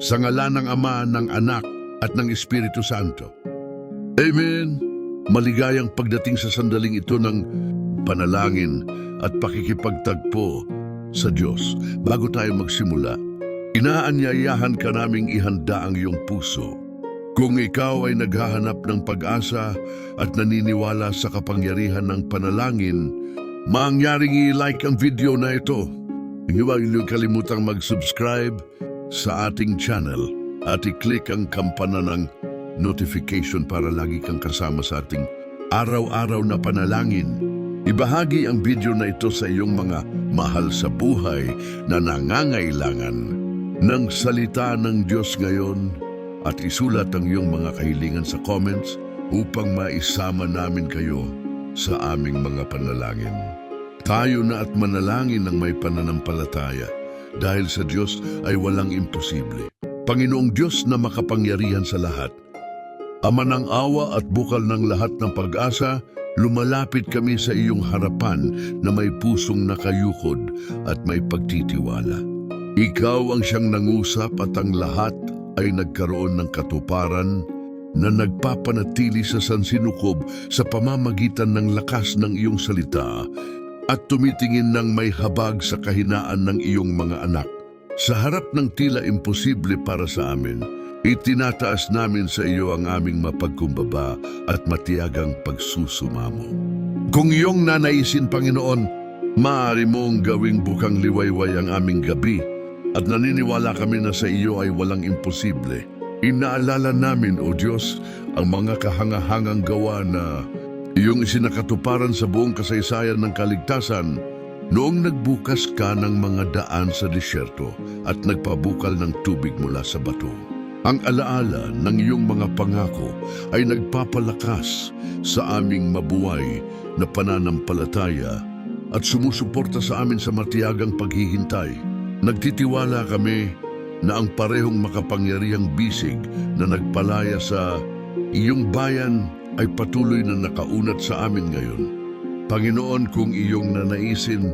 Sa ngalan ng Ama, ng Anak, at ng Espiritu Santo. Amen. Maligayang pagdating sa sandaling ito ng panalangin at pakikipagtagpo sa Diyos. Bago tayo magsimula, inaanyayahan ka naming ihanda ang iyong puso. Kung ikaw ay naghahanap ng pag-asa at naniniwala sa kapangyarihan ng panalangin, maangyaring i-like ang video na ito. Huwag niyo kalimutang mag-subscribe sa ating channel at i-click ang kampana ng notification para lagi kang kasama sa ating araw-araw na panalangin. Ibahagi ang video na ito sa iyong mga mahal sa buhay na nangangailangan ng salita ng Diyos ngayon at isulat ang iyong mga kahilingan sa comments upang maisama namin kayo sa aming mga panalangin. Tayo na at manalangin ng may pananampalataya dahil sa Diyos ay walang imposible. Panginoong Diyos na makapangyarihan sa lahat, Ama ng awa at bukal ng lahat ng pag-asa, lumalapit kami sa iyong harapan na may pusong nakayukod at may pagtitiwala. Ikaw ang siyang nangusap at ang lahat ay nagkaroon ng katuparan na nagpapanatili sa sansinukob sa pamamagitan ng lakas ng iyong salita at tumitingin ng may habag sa kahinaan ng iyong mga anak. Sa harap ng tila imposible para sa amin, itinataas namin sa iyo ang aming mapagkumbaba at matiyagang pagsusumamo. Kung iyong nanaisin, Panginoon, maaari mong gawing bukang liwayway ang aming gabi at naniniwala kami na sa iyo ay walang imposible. Inaalala namin, O Diyos, ang mga kahangahangang gawa na iyong isinakatuparan sa buong kasaysayan ng kaligtasan noong nagbukas ka ng mga daan sa disyerto at nagpabukal ng tubig mula sa bato. Ang alaala ng iyong mga pangako ay nagpapalakas sa aming mabuhay na pananampalataya at sumusuporta sa amin sa matiyagang paghihintay. Nagtitiwala kami na ang parehong makapangyarihang bisig na nagpalaya sa iyong bayan ay patuloy na nakaunat sa amin ngayon. Panginoon, kung iyong nanaisin,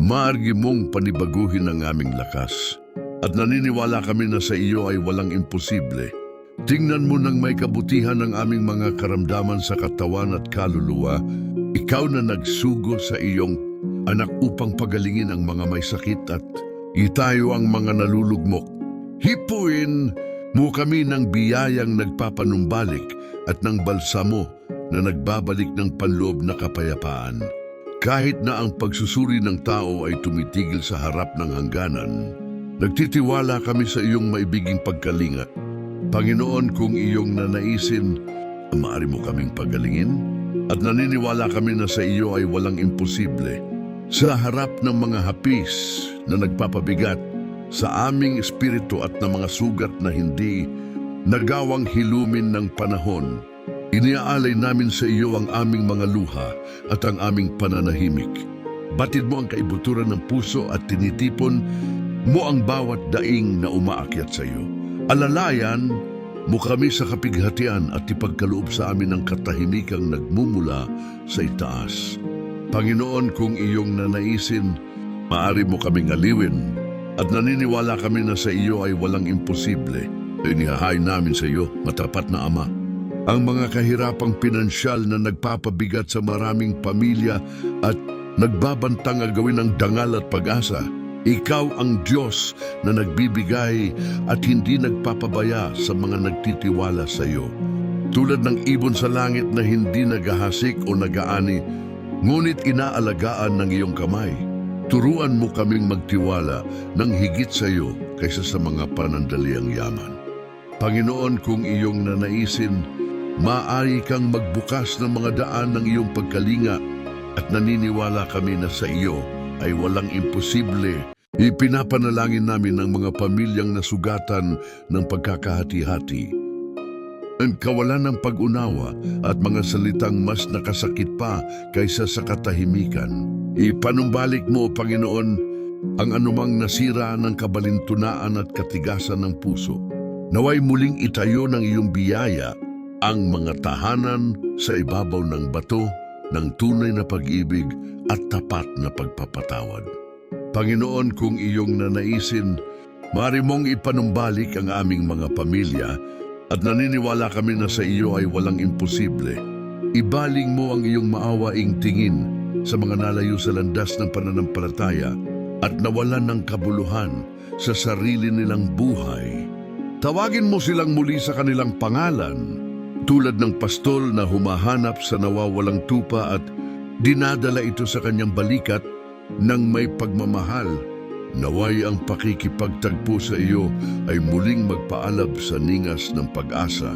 maaari mong panibaguhin ang aming lakas. At naniniwala kami na sa iyo ay walang imposible. Tingnan mo nang may kabutihan ang aming mga karamdaman sa katawan at kaluluwa. Ikaw na nagsugo sa iyong anak upang pagalingin ang mga may sakit at itayo ang mga nalulugmok. Hipuin mo kami ng biyayang nagpapanumbalik at ng balsamo na nagbabalik ng panloob na kapayapaan. Kahit na ang pagsusuri ng tao ay tumitigil sa harap ng hangganan, nagtitiwala kami sa iyong maibiging pagkalinga. Panginoon, kung iyong nanaisin, maaari mo kaming pagalingin at naniniwala kami na sa iyo ay walang imposible. Sa harap ng mga hapis na nagpapabigat sa aming espiritu at ng mga sugat na hindi nagawang hilumin ng panahon, iniaalay namin sa iyo ang aming mga luha at ang aming pananahimik. Batid mo ang kaibuturan ng puso at tinitipon mo ang bawat daing na umaakyat sa iyo. Alalayan mo kami sa kapighatian at ipagkaloob sa amin ang katahimikang nagmumula sa itaas. Panginoon, kung iyong nanaisin, maaari mo kaming aliwin at naniniwala kami na sa iyo ay walang imposible. Inihahain namin sa iyo, matapat na Ama, ang mga kahirapang pinansyal na nagpapabigat sa maraming pamilya at nagbabantang agawin ng dangal at pag-asa. Ikaw ang Diyos na nagbibigay at hindi nagpapabaya sa mga nagtitiwala sa iyo. Tulad ng ibon sa langit na hindi nagahasik o nagaani, ngunit inaalagaan ng iyong kamay. Turuan mo kaming magtiwala ng higit sa iyo kaysa sa mga panandaliang yaman. Panginoon, kung iyong nanaisin, maaari kang magbukas ng mga daan ng iyong pagkalinga at naniniwala kami na sa iyo ay walang imposible. Ipinapanalangin namin ang mga pamilyang nasugatan ng pagkakahati-hati. Ang kawalan ng pag-unawa at mga salitang mas nakasakit pa kaysa sa katahimikan. Ipanumbalik mo, Panginoon, ang anumang nasira ng kabalintunaan at katigasan ng puso. Naway muling itayo ng iyong biyaya ang mga tahanan sa ibabaw ng bato ng tunay na pag-ibig at tapat na pagpapatawad. Panginoon, kung iyong nanaisin, Maaari mong ipanumbalik ang aming mga pamilya at naniniwala kami na sa iyo ay walang imposible. Ibaling mo ang iyong maawaing tingin sa mga nalayo sa landas ng pananampalataya at nawalan ng kabuluhan sa sarili nilang buhay. Tawagin mo silang muli sa kanilang pangalan, tulad ng pastol na humahanap sa nawawalang tupa at dinadala ito sa kanyang balikat ng may pagmamahal. Naway ang pakikipagtagpo sa iyo ay muling magpaalab sa ningas ng pag-asa.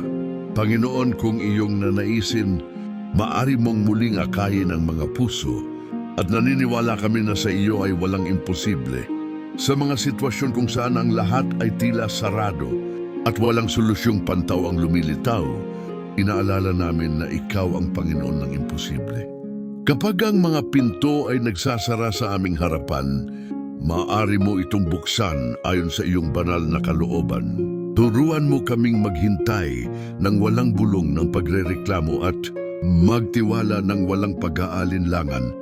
Panginoon, kung iyong nanaisin, maari mong muling akayin ang mga puso at naniniwala kami na sa iyo ay walang imposible. Sa mga sitwasyon kung saan ang lahat ay tila sarado at walang solusyong pantaw ang lumilitaw, inaalala namin na ikaw ang Panginoon ng imposible. Kapag ang mga pinto ay nagsasara sa aming harapan, maaari mo itong buksan ayon sa iyong banal na kalooban. Turuan mo kaming maghintay ng walang bulong ng pagrereklamo at magtiwala ng walang pag-aalinlangan.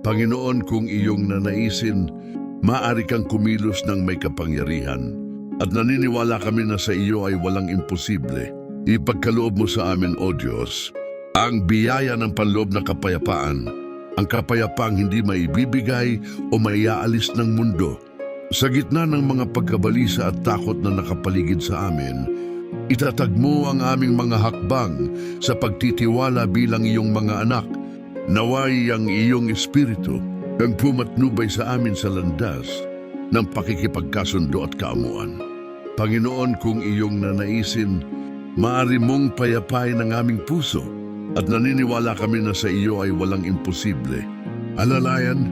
Panginoon, kung iyong nanaisin, maaari kang kumilos ng may kapangyarihan. At naniniwala kami na sa iyo ay walang imposible. Ipagkaloob mo sa amin, O Diyos, ang biyaya ng panloob na kapayapaan, ang kapayapaang hindi maibibigay o maiaalis ng mundo. Sa gitna ng mga pagkabalisa at takot na nakapaligid sa amin, itatag mo ang aming mga hakbang sa pagtitiwala bilang iyong mga anak. Naway ang iyong espiritu ang pumatnubay sa amin sa landas ng pakikipagkasundo at kaamuan. Panginoon, kung iyong nanaisin, maaari mong payapain ang aming puso at naniniwala kami na sa iyo ay walang imposible. Alalayan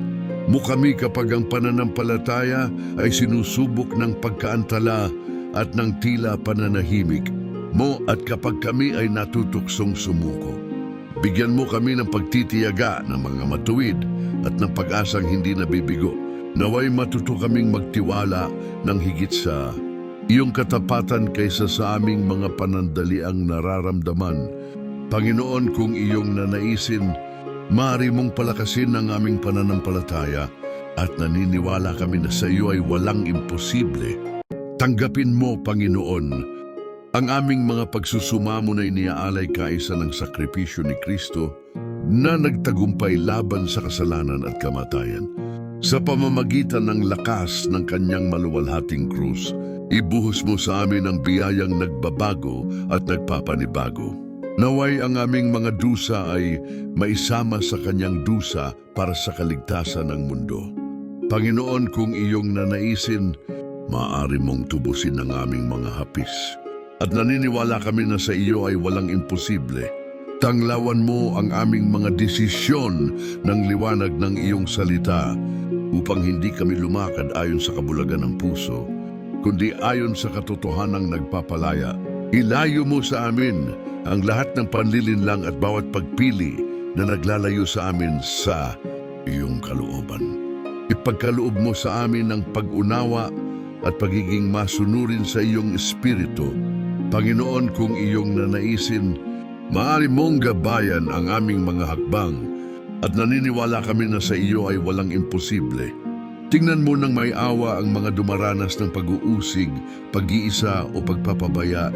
mo kami kapag ang pananampalataya ay sinusubok ng pagkaantala at ng tila pananahimik mo at kapag kami ay natutuksong sumuko. Bigyan mo kami ng pagtitiyaga ng mga matuwid at ng pag-asang hindi nabibigo. Naway matuto kaming magtiwala ng higit sa iyong katapatan kaysa sa aming mga panandaliang nararamdaman. Panginoon, kung iyong nanaisin, maaari mong palakasin ang aming pananampalataya at naniniwala kami na sa iyo ay walang imposible. Tanggapin mo, Panginoon, ang aming mga pagsusumamo na iniaalay kaisa ng sakripisyo ni Kristo na nagtagumpay laban sa kasalanan at kamatayan. Sa pamamagitan ng lakas ng kanyang maluwalhating krus, ibuhos mo sa amin ang biyayang nagbabago at nagpapanibago. Naway ang aming mga dusa ay maisama sa kanyang dusa para sa kaligtasan ng mundo. Panginoon, kung iyong nanaisin, maaari mong tubusin ang aming mga hapis. At naniniwala kami na sa iyo ay walang imposible. Tanglawan mo ang aming mga desisyon ng liwanag ng iyong salita upang hindi kami lumakad ayon sa kabulagan ng puso, kundi ayon sa katotohanang nagpapalaya. Ilayo mo sa amin ang lahat ng panlilinlang at bawat pagpili na naglalayo sa amin sa iyong kalooban. Ipagkaloob mo sa amin ang pag-unawa at pagiging masunurin sa iyong espiritu. Panginoon, kung iyong nanaisin, maaari mong gabayan ang aming mga hakbang at naniniwala kami na sa iyo ay walang imposible. Tingnan mo ng may awa ang mga dumaranas ng pag-uusig, pag-iisa o pagpapabaya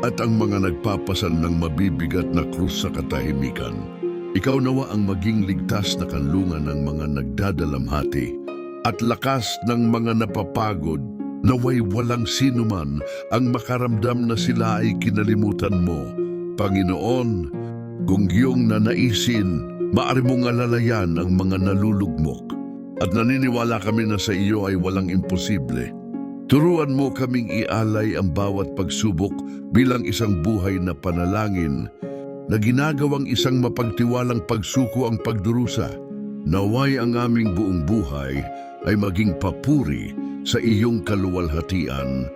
at ang mga nagpapasan ng mabibigat na krus sa katahimikan. Ikaw nawa ang maging ligtas na kanlungan ng mga nagdadalamhati at lakas ng mga napapagod. Naway walang sinuman ang makaramdam na sila ay kinalimutan mo. Panginoon, kung iyong nanaisin, maaari mong alalayan ang mga nalulugmok at naniniwala kami na sa iyo ay walang imposible. Turuan mo kaming ialay ang bawat pagsubok bilang isang buhay na panalangin na ginagawang isang mapagtiwalang pagsuko ang pagdurusa. Naway ang aming buong buhay ay maging papuri sa iyong kaluwalhatian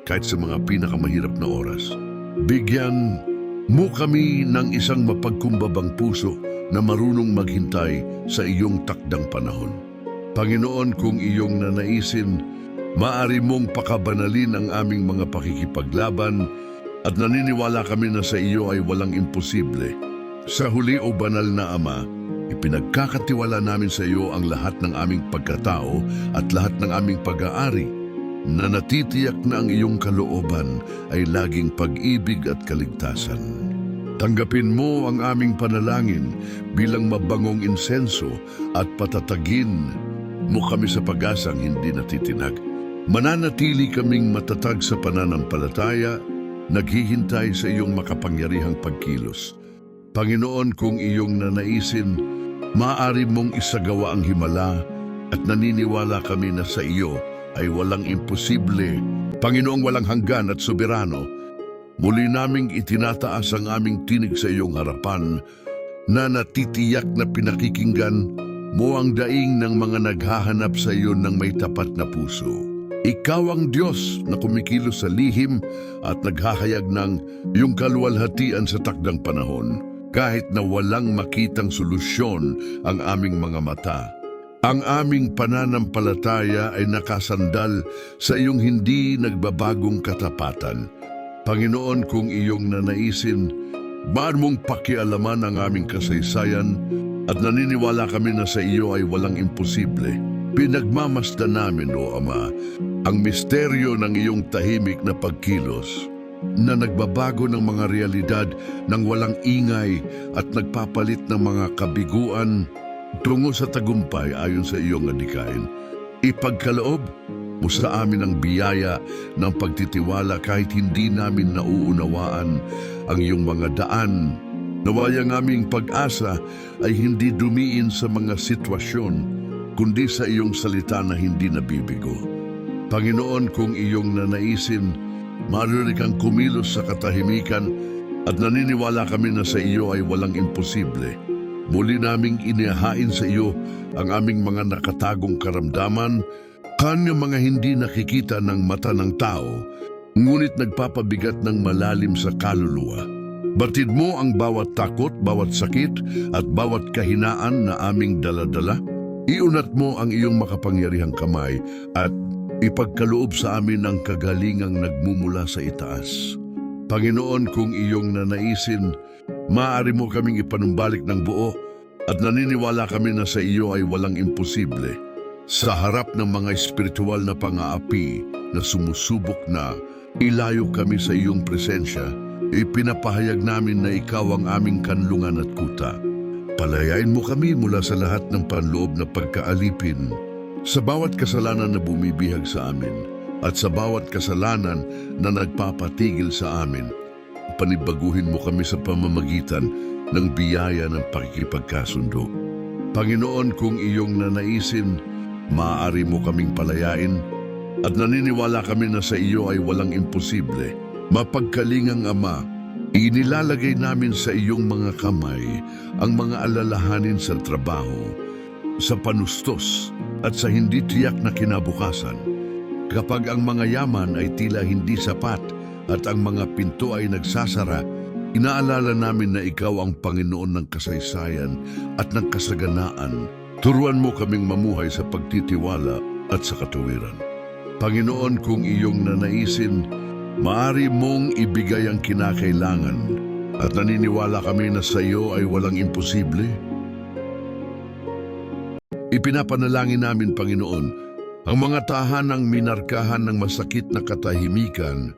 kahit sa mga pinakamahirap na oras. Bigyan mo kami ng isang mapagkumbabang puso na marunong maghintay sa iyong takdang panahon. Panginoon, kung iyong nanaisin, maaari mong pakabanalin ang aming mga pakikipaglaban at naniniwala kami na sa iyo ay walang imposible. Sa huli, o banal na Ama, ipinagkakatiwala namin sa iyo ang lahat ng aming pagkatao at lahat ng aming pag-aari. na natitiyak na ang iyong kalooban ay laging pag-ibig at kaligtasan. Tanggapin mo ang aming panalangin bilang mabangong insenso at patatagin mo kami sa pag-asang hindi natitinag. Mananatili kaming matatag sa pananampalataya, naghihintay sa iyong makapangyarihang pagkilos. Panginoon, kung iyong nanaisin, maaari mong isagawa ang himala at naniniwala kami na sa iyo ay walang imposible. Panginoong walang hanggan at soberano, muli naming itinataas ang aming tinig sa iyong harapan na natitiyak na pinakikinggan mo ang daing ng mga naghahanap sa iyo ng may tapat na puso. Ikaw ang Diyos na kumikilos sa lihim at naghahayag ng iyong kaluwalhatian sa takdang panahon, kahit na walang makitang solusyon ang aming mga mata. Ang aming pananampalataya ay nakasandal sa iyong hindi nagbabagong katapatan. Panginoon, kung iyong nanaisin, baan mong pakialaman ang aming kasaysayan at naniniwala kami na sa iyo ay walang imposible. Pinagmamasdan namin, O Ama, ang misteryo ng iyong tahimik na pagkilos na nagbabago ng mga realidad ng walang ingay at nagpapalit ng mga kabiguan tungo sa tagumpay ayon sa iyong adikain. Ipagkaloob mo sa amin ang biyaya ng pagtitiwala kahit hindi namin nauunawaan ang iyong mga daan. Naway ang aming pag-asa ay hindi dumiin sa mga sitwasyon, kundi sa iyong salita na hindi nabibigo. Panginoon, kung iyong nanaisin, maaari kang kumilos sa katahimikan at naniniwala kami na sa iyo ay walang imposible. Muli naming inihahain sa iyo ang aming mga nakatagong karamdaman, kanyang mga hindi nakikita ng mata ng tao, ngunit nagpapabigat ng malalim sa kaluluwa. Batid mo ang bawat takot, bawat sakit at bawat kahinaan na aming daladala. Iunat mo ang iyong makapangyarihang kamay at ipagkaloob sa amin ang kagalingang nagmumula sa itaas. Panginoon, kung iyong nanaisin, maaari mo kaming ipanumbalik ng buo at naniniwala kami na sa iyo ay walang imposible. Sa harap ng mga espiritual na pang-aapi na sumusubok na ilayo kami sa iyong presensya, ipinapahayag namin na ikaw ang aming kanlungan at kuta. Palayain mo kami mula sa lahat ng panloob na pagkaalipin, sa bawat kasalanan na bumibihag sa amin, at sa bawat kasalanan na nagpapatigil sa amin. Panibaguhin mo kami sa pamamagitan ng biyaya ng pakikipagkasundo. Panginoon, kung iyong nanaisin, maaari mo kaming palayain, at naniniwala kami na sa iyo ay walang imposible. Mapagkalingang Ama, inilalagay namin sa iyong mga kamay ang mga alalahanin sa trabaho, sa panustos at sa hindi tiyak na kinabukasan. Kapag ang mga yaman ay tila hindi sapat at ang mga pinto ay nagsasara, inaalala namin na ikaw ang Panginoon ng kasaysayan at ng kasaganaan. Turuan mo kaming mamuhay sa pagtitiwala at sa katuwiran. Panginoon, kung iyong nanaisin, maaari mong ibigay ang kinakailangan at naniniwala kami na sa iyo ay walang imposible. Ipinapanalangin namin, Panginoon, ang mga tahanang minarkahan ng masakit na katahimikan,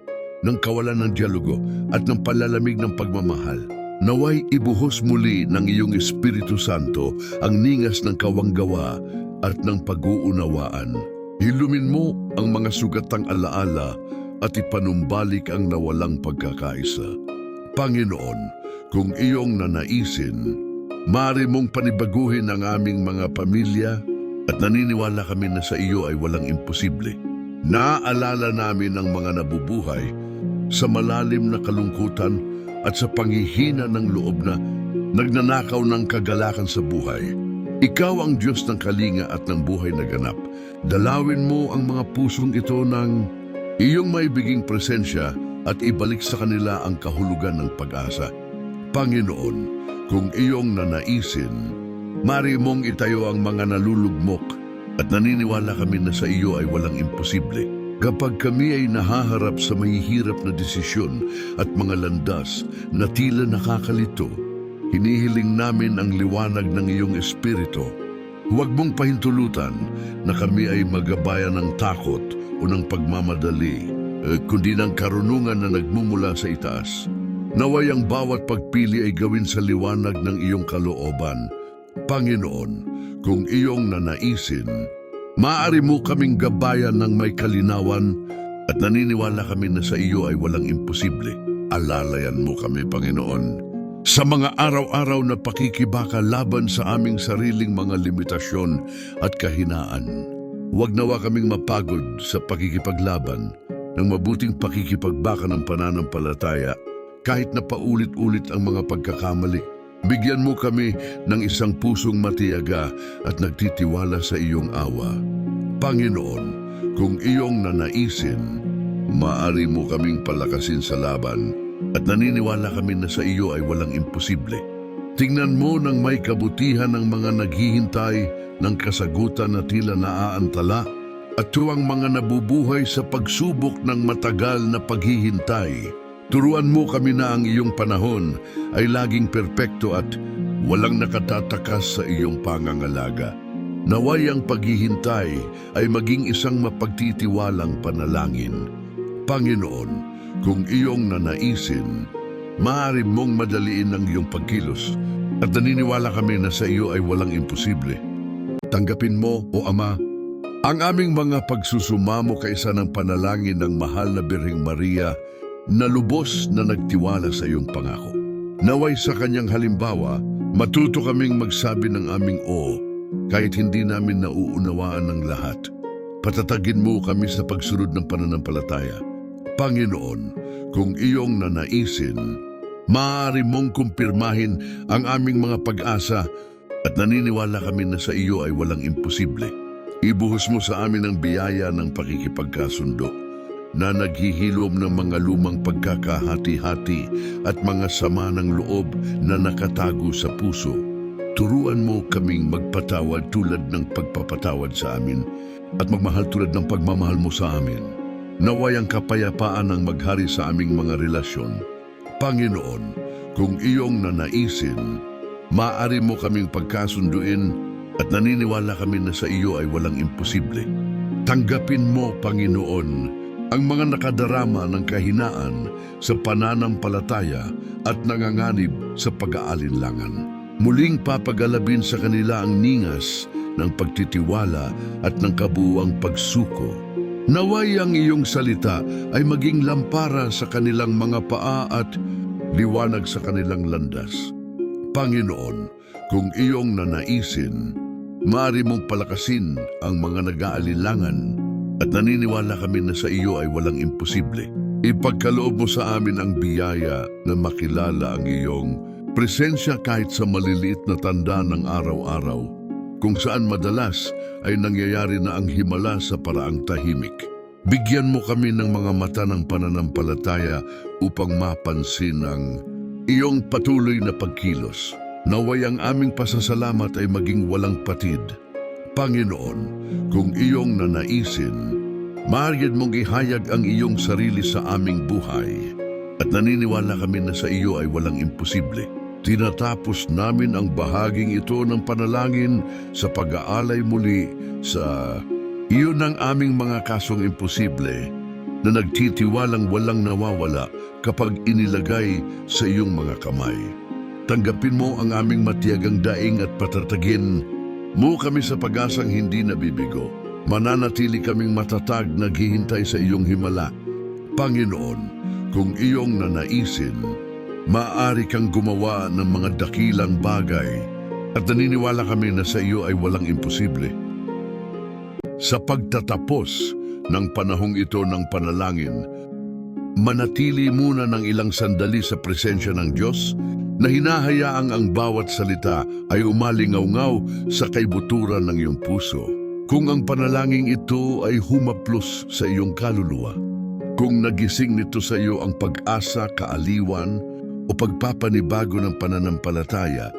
ng kawalan ng dialogo at ng palalamig ng pagmamahal. Naway ibuhos muli ng iyong Espiritu Santo ang ningas ng kawanggawa at ng pag-uunawaan. Hilumin mo ang mga sugatang alaala at ipanumbalik ang nawalang pagkakaisa. Panginoon, kung iyong nanaisin, maaari mong panibaguhin ang aming mga pamilya at naniniwala kami na sa iyo ay walang imposible. Naaalala namin ang mga nabubuhay sa malalim na kalungkutan at sa panghihina ng loob na nagnanakaw ng kagalakan sa buhay. Ikaw ang Diyos ng kalinga at ng buhay na ganap. Dalawin mo ang mga pusong ito ng iyong maibiging presensya at ibalik sa kanila ang kahulugan ng pag-asa. Panginoon, kung iyong nanaisin, mari mong itayo ang mga nalulugmok at naniniwala kami na sa iyo ay walang imposible. Kapag kami ay nahaharap sa mahihirap na desisyon at mga landas na tila nakakalito, hinihiling namin ang liwanag ng iyong Espiritu. Huwag mong pahintulutan na kami ay magabayan ng takot o ng pagmamadali, kundi ng karunungan na nagmumula sa itaas. Naway ang bawat pagpili ay gawin sa liwanag ng iyong kalooban. Panginoon, kung iyong nanaisin, maaari mo kaming gabayan ng may kalinawan at naniniwala kami na sa iyo ay walang imposible. Alalayan mo kami, Panginoon, sa mga araw-araw na pakikibaka laban sa aming sariling mga limitasyon at kahinaan. Huwag nawa kaming mapagod sa pakikipaglaban ng mabuting pakikipagbaka ng pananampalataya kahit na paulit-ulit ang mga pagkakamali. Bigyan mo kami ng isang pusong matiyaga at nagtitiwala sa iyong awa. Panginoon, kung iyong nanaisin, maaari mo kaming palakasin sa laban at naniniwala kami na sa iyo ay walang imposible. Tingnan mo ng may kabutihan ng mga naghihintay ng kasagutan na tila naaantala at tuwang mga nabubuhay sa pagsubok ng matagal na paghihintay. Turuan mo kami na ang iyong panahon ay laging perpekto at walang nakatatakas sa iyong pangangalaga. Naway ang paghihintay ay maging isang mapagtitiwalang panalangin. Panginoon, kung iyong nanaisin, maaari mong madaliin ang iyong pagkilos at naniniwala kami na sa iyo ay walang imposible. Tanggapin mo, O Ama, ang aming mga pagsusumamo kaisa ng panalangin ng mahal na Birheng Maria na lubos na nagtiwala sa iyong pangako. Naway sa kanyang halimbawa, matuto kaming magsabi ng aming o kahit hindi namin nauunawaan ng lahat. Patatagin mo kami sa pagsunod ng pananampalataya. Panginoon, kung iyong nanaisin, maaari mong kumpirmahin ang aming mga pag-asa at naniniwala kami na sa iyo ay walang imposible. Ibuhos mo sa amin ang biyaya ng pakikipagkasundo na naghihilom ng mga lumang pagkakahati-hati at mga sama ng loob na nakatago sa puso. Turuan mo kaming magpatawad tulad ng pagpapatawad sa amin at magmahal tulad ng pagmamahal mo sa amin. Naway ang kapayapaan ang maghari sa aming mga relasyon. Panginoon, kung iyong nanaisin, maaari mo kaming pagkasunduin at naniniwala kami na sa iyo ay walang imposible. Tanggapin mo, Panginoon, ang mga nakadarama ng kahinaan sa pananampalataya at nanganganib sa pag-aalinlangan. Muling papagalabin sa kanila ang ningas ng pagtitiwala at ng kabuuang pagsuko. Naway ang iyong salita ay maging lampara sa kanilang mga paa at liwanag sa kanilang landas. Panginoon, kung iyong nanaisin, maaari mong palakasin ang mga nag-aalinlangan at naniniwala kami na sa iyo ay walang imposible. Ipagkaloob mo sa amin ang biyaya na makilala ang iyong presensya kahit sa maliliit na tanda ng araw-araw, kung saan madalas ay nangyayari na ang himala sa paraang tahimik. Bigyan mo kami ng mga mata ng pananampalataya upang mapansin ang iyong patuloy na pagkilos. Naway ang aming pasasalamat ay maging walang patid. Panginoon, kung iyong nanaisin, maaari mong ihayag ang iyong sarili sa aming buhay at naniniwala kami na sa iyo ay walang imposible. Tinatapos namin ang bahaging ito ng panalangin sa pag-aalay muli sa iyon ang aming mga kasong imposible na nagtitiwalang walang nawawala kapag inilagay sa iyong mga kamay. Tanggapin mo ang aming matiyagang daing at patatagin mo kami sa pag-asang hindi nabibigo. Mananatili kaming matatag naghihintay sa iyong himala. Panginoon, kung iyong nanaisin, maaari kang gumawa ng mga dakilang bagay at naniniwala kami na sa iyo ay walang imposible. Sa pagtatapos ng panahong ito ng panalangin, manatili muna ng ilang sandali sa presensya ng Diyos na hinahayaang ang bawat salita ay umalingaw-ngaw sa kaibuturan ng iyong puso. Kung ang panalangin ito ay humaplos sa iyong kaluluwa, kung nagising nito sa iyo ang pag-asa, kaaliwan o pagpapanibago ng pananampalataya,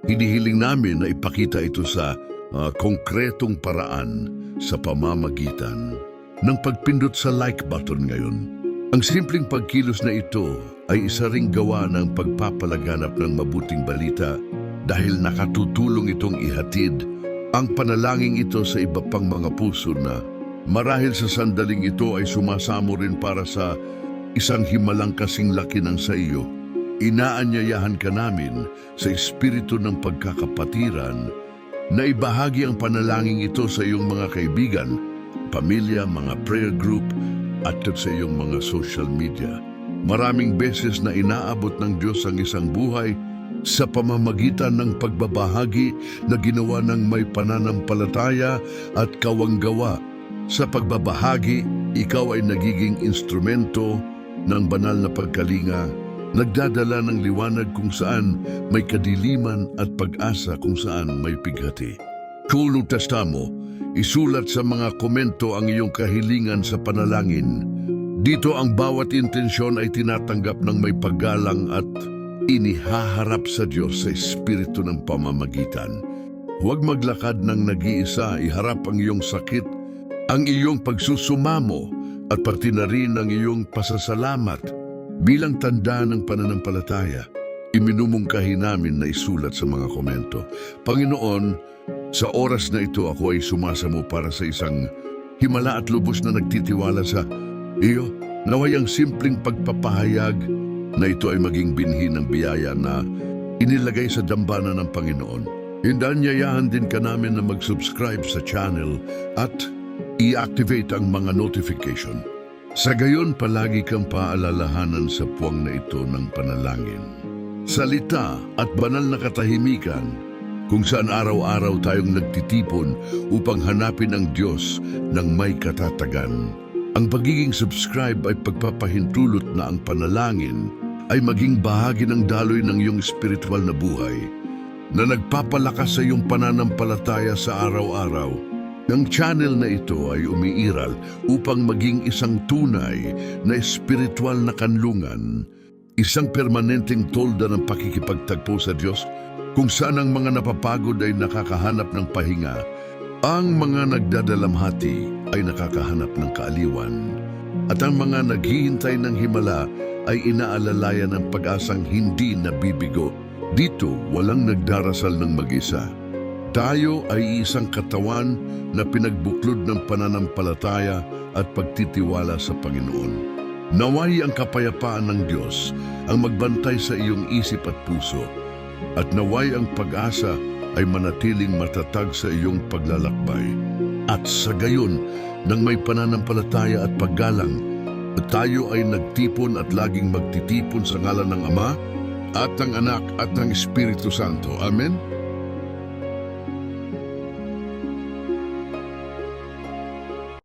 hinihiling namin na ipakita ito sa konkretong paraan sa pamamagitan ng pagpindot sa like button ngayon. Ang simpleng pagkilos na ito ay isa ring gawa ng pagpapalaganap ng mabuting balita dahil nakatutulong itong ihatid ang panalangin ito sa iba pang mga puso na Marahil sa sandaling ito ay sumasamo rin para sa isang himalang kasing laki ng sa iyo. Inaanyayahan ka namin sa espiritu ng pagkakapatiran na ibahagi ang panalangin ito sa iyong mga kaibigan, pamilya, mga prayer group at sa iyong mga social media. Maraming beses na inaabot ng Diyos ang isang buhay sa pamamagitan ng pagbabahagi na ginawa ng may pananampalataya at kawanggawa. Sa pagbabahagi, ikaw ay nagiging instrumento ng banal na pagkalinga, nagdadala ng liwanag kung saan may kadiliman at pag-asa kung saan may pighati. Kung testa mo, isulat sa mga komento ang iyong kahilingan sa panalangin. Dito ang bawat intensyon ay tinatanggap ng may paggalang at inihaharap sa Diyos sa espiritu ng pamamagitan. Huwag maglakad ng nag-iisa, iharap ang iyong sakit, ang iyong pagsusumamo at pati na rin ang iyong pasasalamat bilang tanda ng pananampalataya. Iminumungkahi namin na isulat sa mga komento. Panginoon, sa oras na ito ako ay sumasamo para sa isang himala at lubos na nagtitiwala sa iyo. Naway ang simpleng pagpapahayag na ito ay maging binhi ng biyaya na inilagay sa dambana ng Panginoon. Inanyayahan din ka namin na mag-subscribe sa channel at i-activate ang mga notification. Sa gayon, palagi kang paalalahanan sa puwang na ito ng panalangin. Salita at banal na katahimikan kung saan araw-araw tayong nagtitipon upang hanapin ang Diyos ng may katatagan. Ang pagiging subscribe ay pagpapahintulot na ang panalangin ay maging bahagi ng daloy ng iyong spiritual na buhay na nagpapalakas sa iyong pananampalataya sa araw-araw. Ang channel na ito ay umiiral upang maging isang tunay na espiritual na kanlungan, isang permanenteng tolda ng pakikipagtagpo sa Diyos kung saan ang mga napapagod ay nakakahanap ng pahinga, ang mga nagdadalamhati ay nakakahanap ng kaaliwan, at ang mga naghihintay ng himala ay inaalalayan ng pag-asang hindi nabibigo. Dito, walang nagdarasal ng mag-isa. Tayo ay isang katawan na pinagbuklod ng pananampalataya at pagtitiwala sa Panginoon. Naway ang kapayapaan ng Diyos ang magbantay sa iyong isip at puso, at naway ang pag-asa ay manatiling matatag sa iyong paglalakbay. At sa gayon, nang may pananampalataya at paggalang, tayo ay nagtipon at laging magtitipon sa ngalan ng Ama at ng Anak at ng Espiritu Santo. Amen?